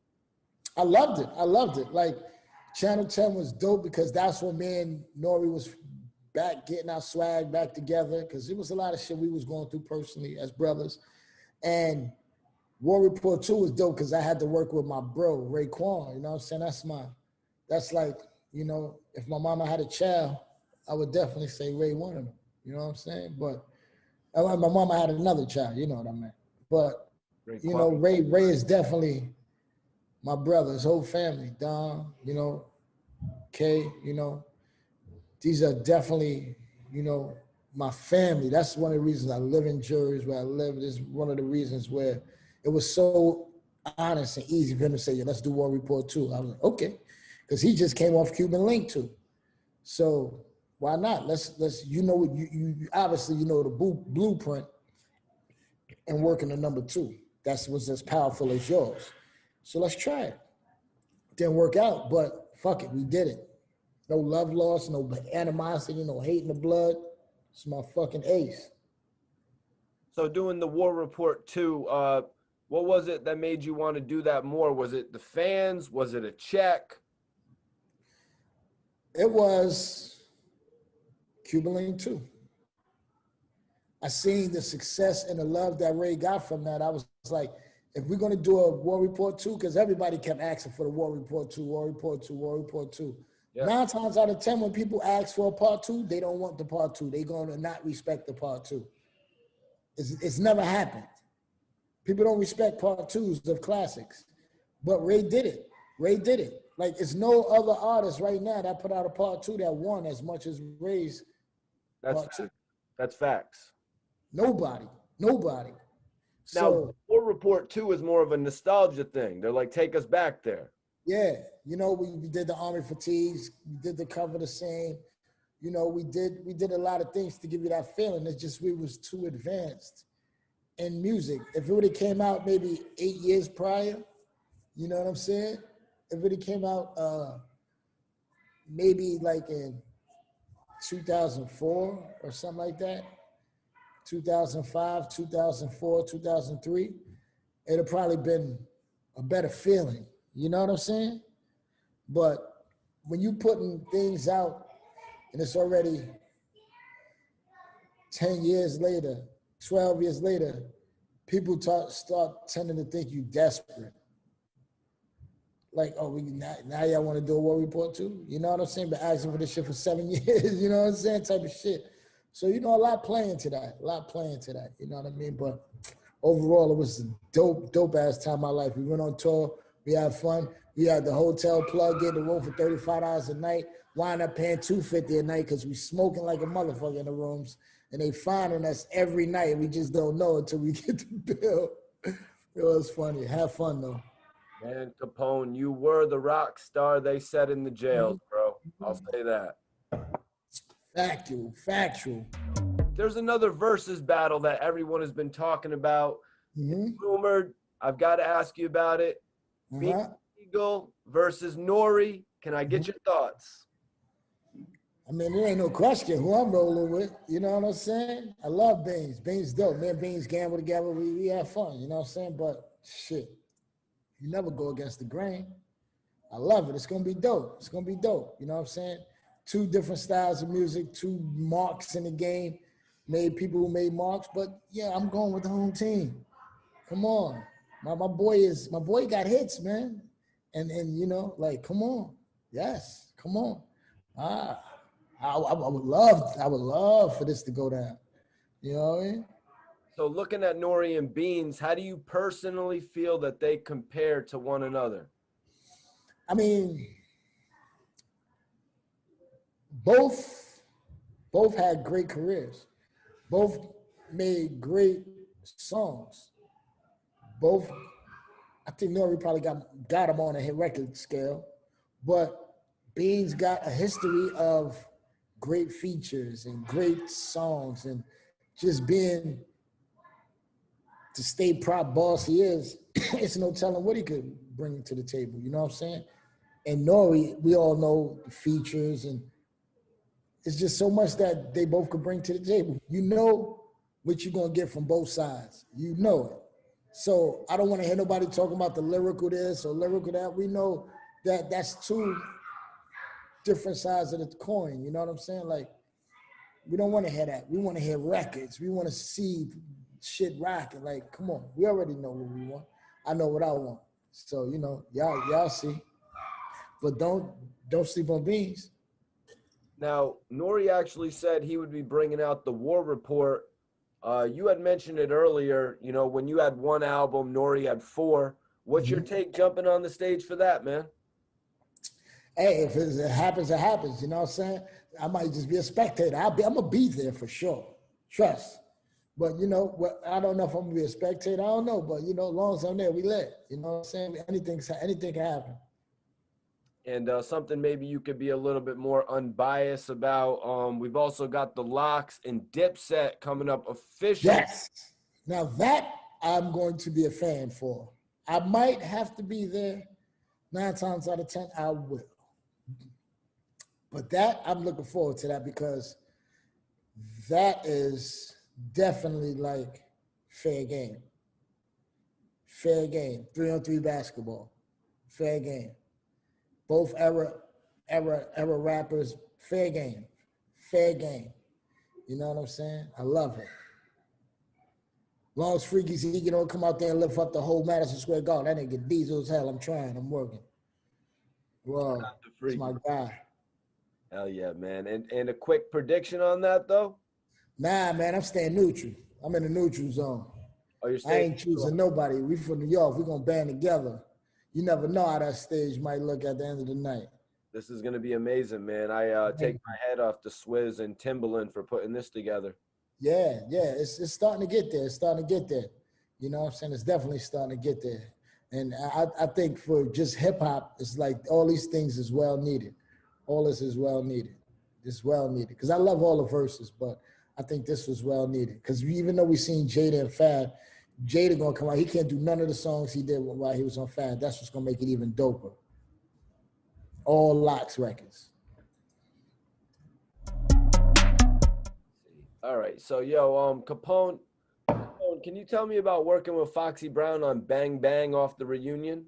I loved it. I loved it. Like, Channel 10 was dope because that's when me and N.O.R.E was back getting our swag back together, because it was a lot of shit we was going through personally as brothers. And War Report 2 was dope because I had to work with my bro, Raekwon, you know what I'm saying? That's like, you know, if my mama had a child, I would definitely say Ray one of them, you know what I'm saying? But my mama had another child, you know what I mean? But, you know, Ray is definitely my brother, his whole family, Don, you know, Kay, you know, these are definitely, you know, my family. That's one of the reasons I live in Jersey, where I live. This is one of the reasons where it was so honest and easy for him to say, yeah, let's do War Report 2. I was like, okay, because he just came off Cuban Link 2. So why not? Let's you know, you obviously, you know, the blueprint and working the number 2. That was as powerful as yours. So let's try it. Didn't work out, but fuck it, we did it. No love lost, no animosity, no hate in the blood. It's my fucking ace. So doing the War Report 2, what was it that made you want to do that more? Was it the fans? Was it a check? It was Cuban Link 2. I seen the success and the love that Ray got from that. I was like, if we're going to do a War Report 2, because everybody kept asking for the War Report 2, War Report 2, War Report 2. Yeah. 9 times out of 10, when people ask for a part 2, they don't want the part 2. They're going to not respect the part 2. It's never happened. People don't respect part 2s of classics. But Ray did it. Ray did it. Like, it's no other artist right now that put out a part 2 that won as much as Ray's part 2. That's facts. Nobody. Now, War Report 2 is more of a nostalgia thing. They're like, take us back there. Yeah, you know, we did the Army Fatigues, we did the Cover the Same. You know, we did a lot of things to give you that feeling. It's just we was too advanced in music. If it would have came out maybe 8 years prior, you know what I'm saying? If it came out maybe like in 2004 or something like that, 2005, 2004, 2003, it'd have probably been a better feeling. You know what I'm saying? But when you putting things out and it's already 10 years later, 12 years later, people start tending to think you desperate. Like, oh, now y'all want to do a war report too? You know what I'm saying? Been asking for this shit for 7 years, you know what I'm saying? Type of shit. So, you know, a lot playing to that, you know what I mean? But overall, it was a dope ass time of my life. We went on tour, we had fun. We had the hotel plug in the room for $35 a night, wind up paying $250 a night because we smoking like a motherfucker in the rooms. And they finding us every night. We just don't know until we get the bill. It was funny. Have fun though. Man, Capone, you were the rock star they said in the jails, bro. I'll say that. Factual. There's another Verzuz battle that everyone has been talking about. It's rumored. I've got to ask you about it. Beans Eagle versus N.O.R.E. Can I get your thoughts? I mean, there ain't no question who I'm rolling with. You know what I'm saying? I love Beans. Beans dope. Me and Beans gamble together. We have fun. You know what I'm saying? But shit, you never go against the grain. I love it. It's going to be dope. It's going to be dope. You know what I'm saying? Two different styles of music, two marks in the game. Made people who made marks. But yeah, I'm going with the home team. Come on. My boy got hits, man. And you know, like, come on. Yes, come on. I would love for this to go down. You know what I mean? So looking at N.O.R.E. and Beans, how do you personally feel that they compare to one another? I mean, both had great careers. Both made great songs. Both, I think N.O.R.E. probably got him on a hit record scale, but Beans got a history of great features and great songs and just being the state prop boss he is. It's no telling what he could bring to the table. You know what I'm saying? And N.O.R.E., we all know the features, and it's just so much that they both could bring to the table. You know what you're gonna get from both sides. You know it. So I don't want to hear nobody talking about the lyrical this or lyrical that. We know that that's two different sides of the coin. You know what I'm saying? Like, we don't want to hear that. We want to hear records. We want to see shit rocking. Like, come on. We already know what we want. I know what I want. So, you know, y'all see. But don't sleep on Beans. Now, N.O.R.E. actually said he would be bringing out the War Report. You had mentioned it earlier, you know, when you had one album, N.O.R.E. had four. What's your take jumping on the stage for that, man? Hey, if it happens, it happens. You know what I'm saying? I might just be a spectator. I'm going to be there for sure. Trust. But, you know, I don't know if I'm going to be a spectator. I don't know. But, you know, as long as I'm there, we lit. You know what I'm saying? Anything can happen. And something maybe you could be a little bit more unbiased about. We've also got the Locks and Dipset coming up officially. Yes. Now that I'm going to be a fan for. I might have to be there. 9 times out of 10, I will. But that, I'm looking forward to that because that is definitely like fair game. Fair game. 3-on-3 basketball. Fair game. Both era rappers, fair game. Fair game. You know what I'm saying? I love it. Long as Freaky Z, you know, come out there and lift up the whole Madison Square Garden. That nigga diesel as hell. I'm trying. I'm working. Well, it's my guy. Hell yeah, man. And a quick prediction on that, though? Nah, man, I'm staying neutral. I'm in the neutral zone. Oh, you're staying I ain't choosing nobody. We from New York. We're going to band together. You never know how that stage might look at the end of the night. This is going to be amazing, man. I take my head off to Swizz and Timbaland for putting this together. Yeah. It's starting to get there. It's starting to get there. You know what I'm saying? It's definitely starting to get there. And I think for just hip hop, it's like all these things is well needed. All this is well needed. It's well needed. Because I love all the verses, but I think this was well needed. Because even though we seen Jada and Fab, Jada gonna come out. He can't do none of the songs he did while he was on Fab. That's what's gonna make it even doper. All Locks records. All right. So, yo, Capone, can you tell me about working with Foxy Brown on Bang Bang off the reunion?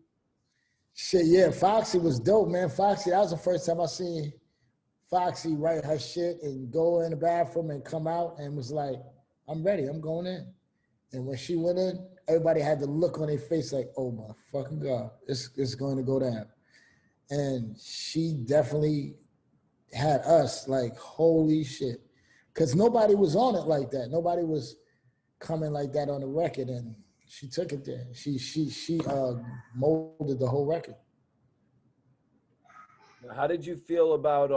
Shit, yeah, Foxy was dope, man. Foxy, that was the first time I seen Foxy write her shit and go in the bathroom and come out and was like, I'm ready, I'm going in. And when she went in, everybody had the look on their face like, oh my fucking God, it's going to go down. And she definitely had us like, holy shit. Because nobody was on it like that. Nobody was coming like that on the record. And she took it there. She molded the whole record. How did you feel about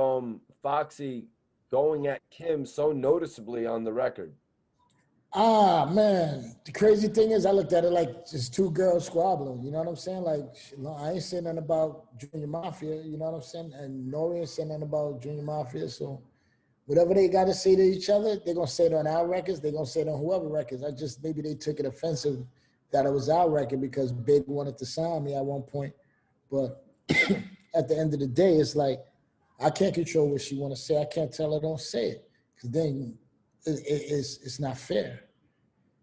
Foxy going at Kim so noticeably on the record? Ah, man. The crazy thing is I looked at it like just two girls squabbling. You know what I'm saying? Like, I ain't saying nothing about Junior Mafia. You know what I'm saying? And N.O.R.E ain't saying nothing about Junior Mafia. So whatever they got to say to each other, they're going to say it on our records. They're going to say it on whoever records. Maybe they took it offensive that it was our record because Big wanted to sign me at one point. But at the end of the day, it's like, I can't control what she want to say. I can't tell her don't say it. Because then it's not fair.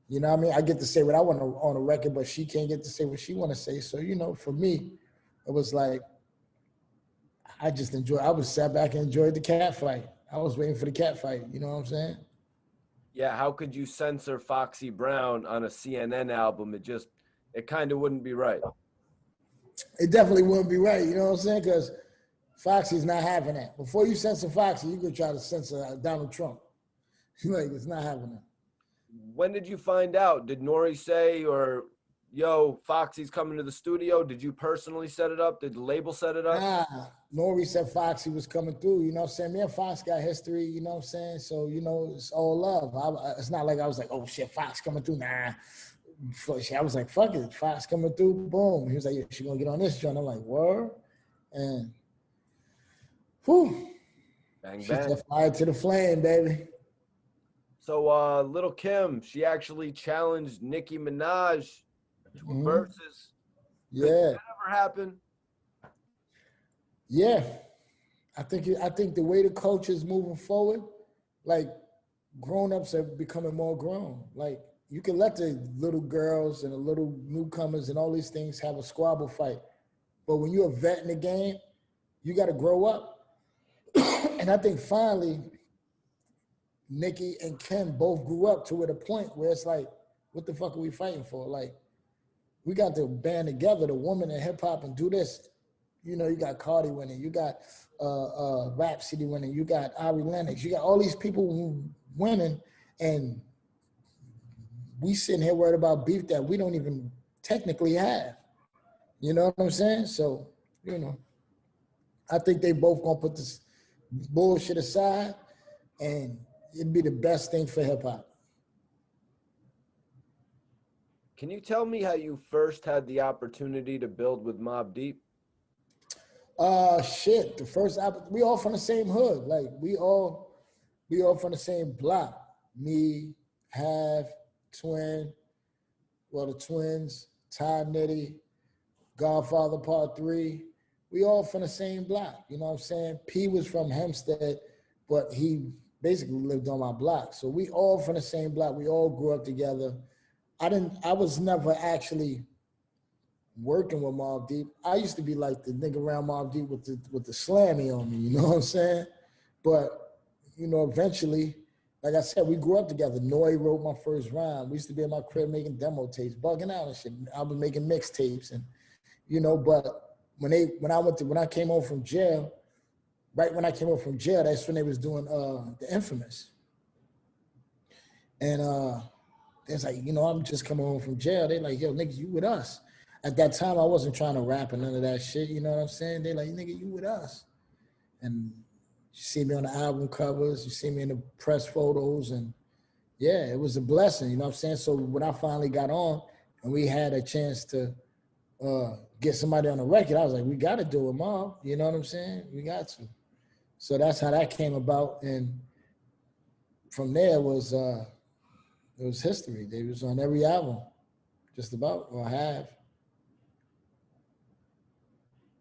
You know what I mean? I get to say what I want on a record, but she can't get to say what she want to say. So, you know, for me, it was like, I was sat back and enjoyed the cat fight. I was waiting for the cat fight. You know what I'm saying? Yeah, how could you censor Foxy Brown on a CNN album? It kind of wouldn't be right. It definitely wouldn't be right. You know what I'm saying? Because Foxy's not having that. Before you censor Foxy, you could try to censor Donald Trump. Like, it's not happening. When did you find out? Did N.O.R.E say, or, yo, Foxy's coming to the studio? Did you personally set it up? Did the label set it up? Nah, N.O.R.E said Foxy was coming through. You know what I'm saying? Me and Fox got history. You know what I'm saying? So, you know, it's all love. It's not like I was like, oh, shit, Fox coming through. Nah. I was like, fuck it. Fox coming through. Boom. He was like, yeah, she going to get on this joint. I'm like, word? And, whew. Bang, She bang. set fire to the flame, baby. So, Little Kim, she actually challenged Nicki Minaj to a Verzuz. Yeah. Did that ever happen? Yeah. I think the way the culture is moving forward, like, grown-ups are becoming more grown. Like, you can let the little girls and the little newcomers and all these things have a squabble fight. But when you're a vet in the game, you got to grow up. And I think finally, Nicki and Kim both grew up to a point where it's like, what the fuck are we fighting for? Like, we got to band together, the woman in hip hop, and do this. You know, you got Cardi winning, you got Rhapsody winning, you got Ari Lennox, you got all these people who winning, and we sitting here worried about beef that we don't even technically have. You know what I'm saying? So, you know, I think they both gonna put this bullshit aside, and it'd be the best thing for hip hop. Can you tell me how you first had the opportunity to build with Mobb Deep? Shit. We all from the same hood. Like, we all from the same block. Me, Have, Twin, well, the twins, Ty Nitty, Godfather Part 3. We all from the same block. You know what I'm saying? P was from Hempstead, but he basically lived on my block. So we all from the same block. We all grew up together. I was never actually working with Mobb Deep. I used to be like the nigga around Mobb Deep with the slammy on me, you know what I'm saying? But, you know, eventually, like I said, we grew up together. N.O.R.E wrote my first rhyme. We used to be in my crib making demo tapes, bugging out and shit. I was making mixtapes, and, you know, but when I came home from jail, right when I came home from jail, that's when they was doing the Infamous. And it's like, you know, I'm just coming home from jail. They like, yo, niggas, you with us. At that time, I wasn't trying to rap and none of that shit. You know what I'm saying? They like, nigga, you with us. And you see me on the album covers. You see me in the press photos. And yeah, it was a blessing. You know what I'm saying? So when I finally got on and we had a chance to get somebody on the record, I was like, we got to do it, Mom. You know what I'm saying? We got to. So that's how that came about. And from there it was history. They was on every album, just about, or half.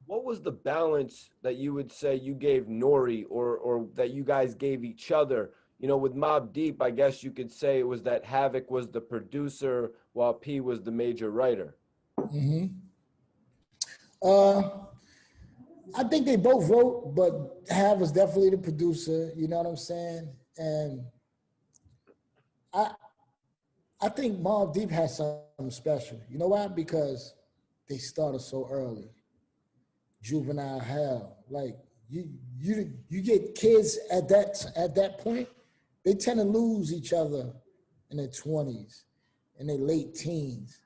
What was the balance that you would say you gave N.O.R.E or that you guys gave each other? You know, with Mobb Deep, I guess you could say it was that Havoc was the producer while P was the major writer. Mm-hmm. Uh, I think they both wrote, but Hav was definitely the producer. You know what I'm saying? And I I think Mobb Deep has something special. You know why? Because they started so early. Juvenile hell. Like you get kids at that point, they tend to lose each other in their 20s, in their late teens,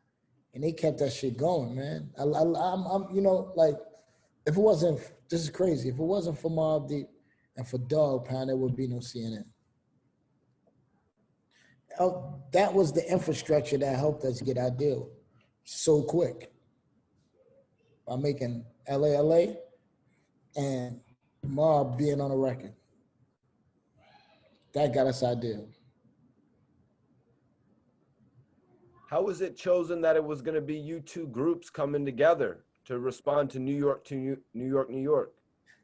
and they kept that shit going, man. I'm you know, like if it wasn't, this is crazy. If it wasn't for Mobb Deep and for Dog Pound, there would be no CNN. That was the infrastructure that helped us get our deal so quick by making LA and Mob being on a record. That got us our deal. How was it chosen that it was going to be you two groups coming together to respond to New York, New York?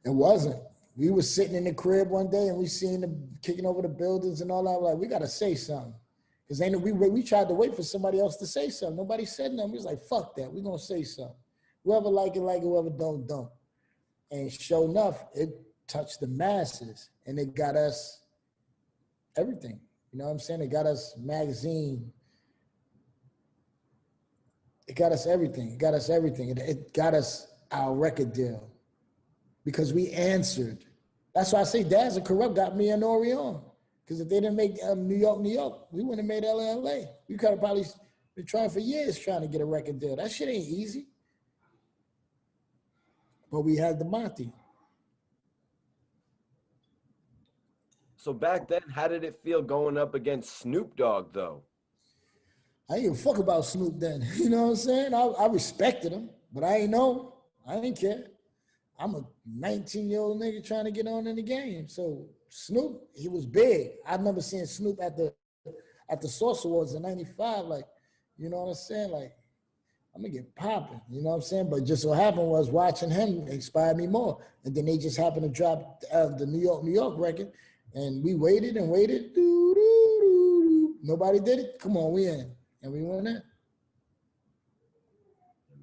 It wasn't. We were sitting in the crib one day and we seen them kicking over the buildings and all that. Like, we got to say something. Because we tried to wait for somebody else to say something. Nobody said nothing. We was like, fuck that. We're going to say something. Whoever like it, whoever don't. And sure enough, it touched the masses and it got us everything. You know what I'm saying? It got us magazine. It got us everything. It got us everything. It got us our record deal because we answered. That's why I say Dad's a Corrupt got me and N.O.R.E on. Because if they didn't make New York, we wouldn't have made LA. We could have probably been trying for years trying to get a record deal. That shit ain't easy. But we had the Monty. So back then, how did it feel going up against Snoop Dogg, though? I didn't give a fuck about Snoop then. You know what I'm saying? I respected him, but I ain't know. I didn't care. I'm a 19-year-old nigga trying to get on in the game. So Snoop, he was big. I remember seeing Snoop at the Source Awards in '95. Like, you know what I'm saying? Like, I'm gonna get popping. You know what I'm saying? But just so happened was watching him inspired me more. And then they just happened to drop the New York record, and we waited and waited. Nobody did it. Come on, we in, and we went in.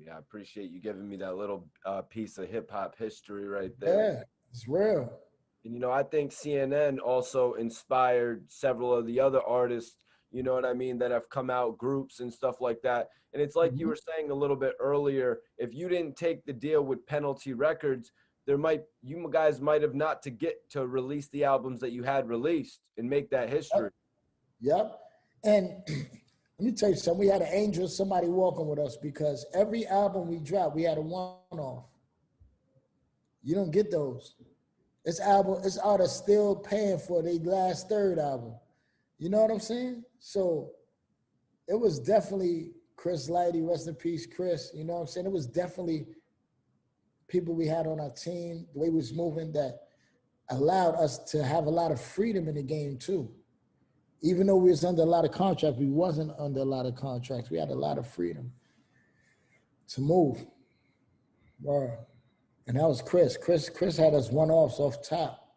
Yeah, I appreciate you giving me that little piece of hip hop history right there. Yeah, it's real. And, you know, I think CNN also inspired several of the other artists, you know what I mean, that have come out, groups and stuff like that. And it's like you were saying a little bit earlier, if you didn't take the deal with Penalty Records, you guys might have not to get to release the albums that you had released and make that history. Yep. And let me tell you something. We had an angel, somebody walking with us because every album we dropped, we had a one-off. You don't get those. It's artists still paying for their last third album. You know what I'm saying? So it was definitely Chris Lighty, rest in peace, Chris. You know what I'm saying? It was definitely people we had on our team, the way we was moving that allowed us to have a lot of freedom in the game too. Even though we was under a lot of contracts, we wasn't under a lot of contracts. We had a lot of freedom to move. And that was Chris. Chris had us one-offs off top.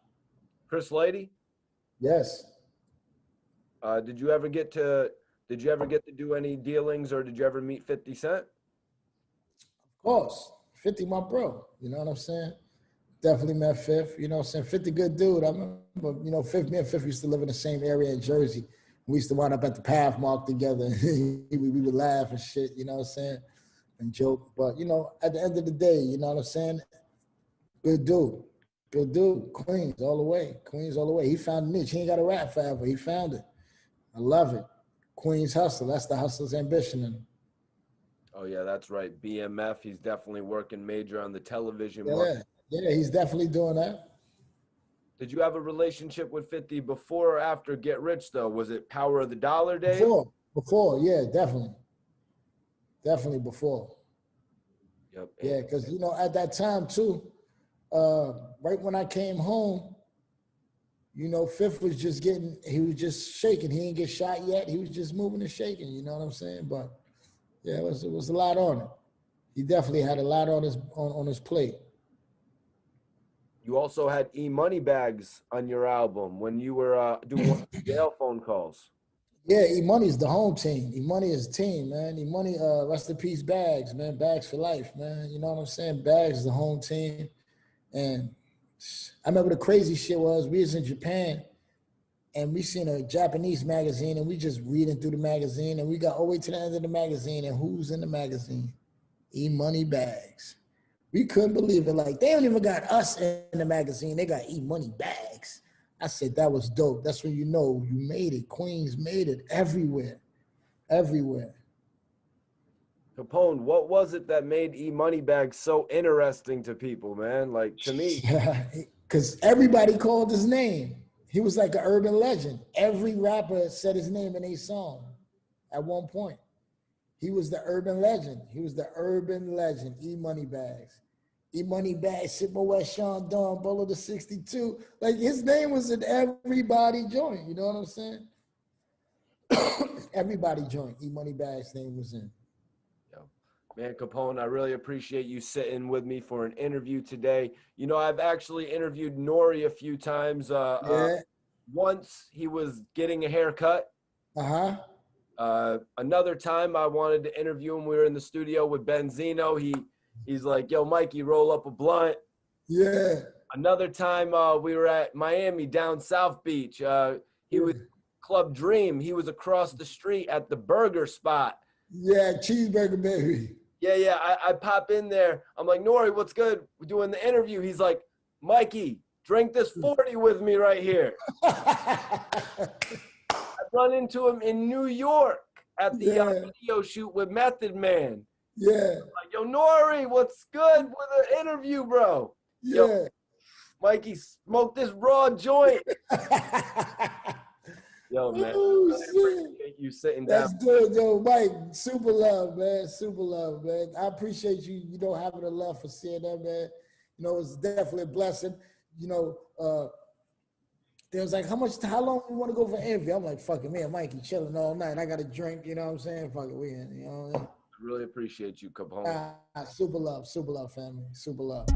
Chris Lighty? Yes. Did you ever get to do any dealings, or did you ever meet 50 Cent? Of course. 50 my bro. You know what I'm saying? Definitely met Fifth. You know what I'm saying? 50 good dude. I remember, you know, me and Fifth used to live in the same area in Jersey. We used to wind up at the Pathmark together. we would laugh and shit, you know what I'm saying? And joke. But, you know, at the end of the day, you know what I'm saying? Good dude. Good dude. Queens all the way. Queens all the way. He found a niche. He ain't got to rap forever. He found it. I love it. Queens hustle. That's the hustler's ambition. Oh, yeah, that's right. BMF, he's definitely working major on the television market. Yeah, he's definitely doing that. Did you have a relationship with 50 before or after Get Rich, though? Was it Power of the Dollar days? Before, yeah, definitely. Definitely before. Yep. Yeah, because, you know, at that time, too, right when I came home, you know, Fifth was just he was just shaking. He didn't get shot yet. He was just moving and shaking, you know what I'm saying? But, yeah, it was a lot on it. He definitely had a lot on his plate. You also had E-Money Bags on your album when you were doing jail phone calls. Yeah, E-Money is the home team. E-Money is team, man. E-Money, rest in peace, Bags, man. Bags for life, man. You know what I'm saying? Bags is the home team. And I remember the crazy shit was we was in Japan and we seen a Japanese magazine and we just reading through the magazine and we got all the way to the end of the magazine and who's in the magazine? E-Money Bags. We couldn't believe it. Like, they don't even got us in the magazine. They got E-Money Bags. I said, that was dope. That's when you know you made it. Queens made it everywhere, everywhere. Capone, what was it that made E-Moneybag so interesting to people, man? Like, to me. Yeah, because everybody called his name. He was like an urban legend. Every rapper said his name in a song at one point. He was the urban legend. He was the urban legend, E-Money Bags. E-Money Bags, Sip My West, Sean Dawn, Bolo the 62. Like, his name was in everybody joint. You know what I'm saying? Everybody joint. E-Money Bags' name was in. Man, Capone, I really appreciate you sitting with me for an interview today. You know, I've actually interviewed N.O.R.E a few times. Yeah. Once he was getting a haircut. Another time I wanted to interview him. We were in the studio with Benzino. He's like, yo, Mikey, roll up a blunt. Yeah. Another time we were at Miami, down South Beach. He was Club Dream. He was across the street at the burger spot. Yeah, Cheeseburger Baby. Yeah. I pop in there. I'm like, N.O.R.E, what's good? We're doing the interview. He's like, Mikey, drink this 40 with me right here. I run into him in New York at the video shoot with Method Man. Yeah. I'm like, yo, N.O.R.E, what's good with the interview, bro? Yeah. Yo, Mikey, smoke this raw joint. Yo, man, Oh, I appreciate you sitting down. That's good, yo, Mike. Super love, man. Super love, man. I appreciate you, having the love for CNN, man. You know, it's definitely a blessing. You know, they was like, how long you want to go for an interview? I'm like, fuck it, me and Mikey chilling all night. I got a drink, you know what I'm saying? Fuck it, we in, you know what I mean? I really appreciate you, Capone. Super love, family. Super love.